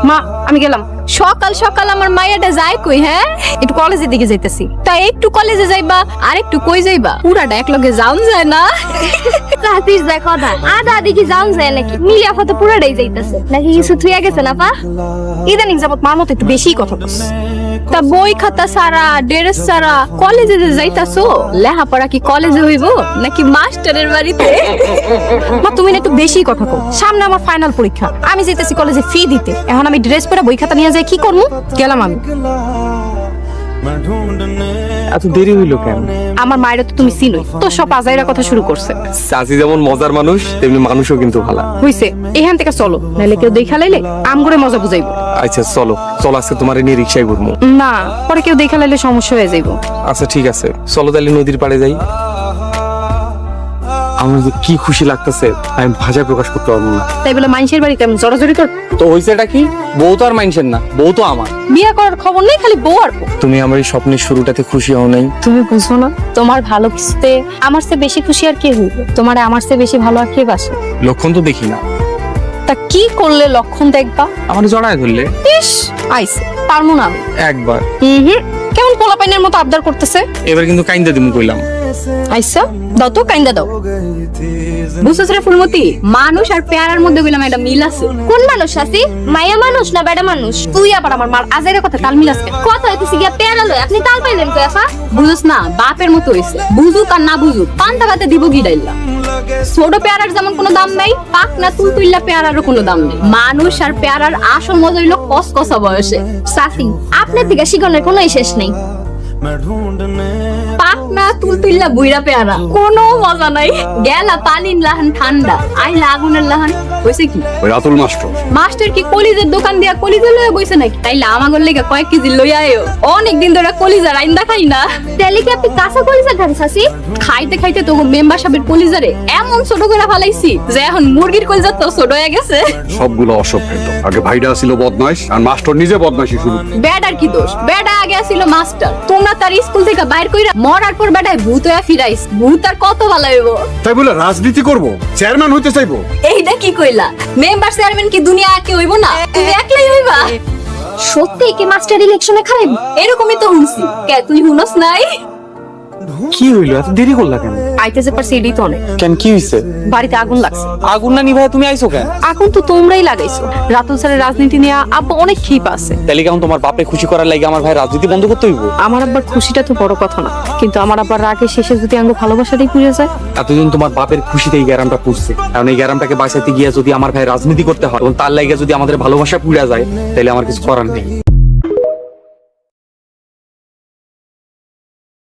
মা আমি গেলাম। সকাল সকাল আমার মাইয়াটা যায় কই? হ্যাঁ একটু কলেজের দিকে যাইতেছি। তাই একটু কলেজে যাইবা আর একটু কই যাইবা? পুরাটা এক লগে যাওন যায় না। রাতির যায় কথা আধা দিকে যাওন যায় নাকি? মিলিয়া ফটো পুরাটাই যাইতেছে নাকি কিছু থুইয়া গেছে না পা? ইদানিং যাবত মার মতো একটু বেশি কথা বলছ। তা বই খাতা সারা ড্রেস সারা কলেজে যে যাইতাছো, লেখাপড়া কি কলেজে হইব নাকি মাস্টারের বাড়িতে? মা তুমি না একটু বেশি কথা কও। সামনে আমার ফাইনাল পরীক্ষা, আমি যাইতেছি কলেজে ফি দিতে। এখন আমি ড্রেস পরে বই খাতা নিয়ে যাই কি করবো? গেলাম আমি। এত দেরি হইলো কেন? আমার মায়ের তো তুমি চিনোই, তো সব আজাইরা কথা শুরু করছে। চাচি যেমন মজার মানুষ তেমনি মানুষও কিন্তু ভালো। হইছে এখান থেকে চলো, নাইলে কেউ দেখা লাইলে আমগরে মজা বুঝাইবো। আচ্ছা চলো চলো, আজকে তোমার নিয়ে রিক্সায় ঘুরবো। না পরে কেউ দেখা লাইলে সমস্যা হয়ে যাইবো। আচ্ছা ঠিক আছে, চলো তাহলে নদীর পাড়ে যাই। আমার যে কি খুশি লাগতেছে আমি ভাষায় প্রকাশ করতে পারবো না। তাই বলে মানুষের বাড়িতে আমি জড়াজড়ি কর? তো হইছেটা কি? বউ তো আর মাইনছেন না, বউ তো আমার। বিয়া করার খবর নেই, খালি বউ আর বউ। তুমি আমার এই স্বপ্নের শুরুটাতে খুশি হও নাই? তুমি বুঝো না, তোমার ভালো কিছুতে আমার চেয়ে বেশি খুশি আর কে হইবে? তোমার আমার চেয়ে বেশি ভালো আর কে বাসে? লক্ষণ তো দেখি না। তা কি করলে লক্ষণ দেখবা? আমার জড়ায় ধরলে। ইস আইছে, পারমু না আমি। একবার কেমন পোলাপাইনের মতো আবদার করতেছে। এবার কিন্তু কাইন্দা দিমু কইলাম। আইসা দাও তো, কাইন্দা দাও। বুঝছস রে ফুলমতি, মানুষ আর পেয়ারার মধ্যে কইলাম একটা মিল আছে। কোন মানুষ আছি? মায়া মানুষ না বেটা মানুষ? তুই আবার আমার মার আজাইরা কথা তাল মিলাস কেন? কথা হইতেছি গিয়া পেয়ারা লয়, আপনি তাল পাইলেন কই আফা? বুঝছ না, বাপের মতো হইছে। বুঝুক আর না বুঝুক, পান্তা ভাতে দিব কি ডাইলা। ছোট পেয়ারার যেমন কোনো দাম নাই, পাক না তুলতুল্লা পেয়ারারও কোনো দাম নেই। মানুষ আর পেয়ারার আসল মজা হইলো কসকসা বয়সে। সাসি আপনার থেকে শিখনের কোনো শেষ নেই। পাক না তুলতুল্লা বুইরা পেয়ারা কোনো মজা নাই। গেলা পানির লাহান ঠান্ডা, আইলা আগুনের লাহান। হইছে কি? ওই রাতুল মাস্টার মাস্টার কি কলিজের দোকান দিয়া কলিজা লইয়া বইছে নাকি? তাইলে আমাগর লেগে কয়েক কেজি লইয়া আইও। অনেক দিন ধরে কলিজা রাইন্দা খাই না। তাহলে কি আপনি কাঁচা কলিজা খান সাসি? খাইতে খাইতে তো মেম্বার সাহেবের কলিজারে এমন ছোট করে ফেলাইছি যে এখন মুরগির কলিজা তো ছোট হয়ে গেছে। সবগুলো অসভ্য। আগে ভাইটা ছিল বদমাইশ আর মাস্টার নিজে বদমাইশি শুরু। বেডার কি দোষ? বেডা আগে ছিল মাস্টার। তোমরা তার স্কুল থেকে বাইর কইরা মরার পর বেডায় ভূত হয়ে ফিরাইস। ভূত আর কত ভালো হইব? তাই বলে রাজনীতি করব, চেয়ারম্যান হইতে চাইবো? এইটা কি কইলা? মেম্বার চেয়ারম্যান কি দুনিয়া আর কেউ হইব না? তুমি একলাই হইবা? সত্যি কি মাস্টার ইলেকশনে খারাপ? এরকমই তো শুনছি। কে তুই শুনস নাই? কি হইলো? এত দেরি করলা কেন? আইতেছে পারছি এটাই তো অনেক। কেন কি হইছে? বাড়িতে আগুন লাগছে। আগুন না নিভায় তুমি আইছো কেন? আগুন তো তোমরাই লাগাইছো। রাতুল স্যারের রাজনীতি নিয়ে আব্বা অনেক ক্ষিপ আছে। তাহলে কেমন তোমার বাপে খুশি করার লাগে আমার ভাই রাজনীতি বন্ধ করতে হইব? আমার আব্বার খুশিটা তো বড় কথা না, কিন্তু আমার আব্বার রাগে শেষে যদি আঙ্গ ভালোবাসাটাই পুড়ে যায়। এতদিন তোমার বাপের খুশিতে এই গ্যারামটা পুষছে, কারণ এই গ্যারামটাকে বাঁচাতে গিয়ে যদি আমার ভাই রাজনীতি করতে হয় এবং তার লাগে যদি আমাদের ভালোবাসা পুড়ে যায় তাহলে আমার কিছু করার নেই।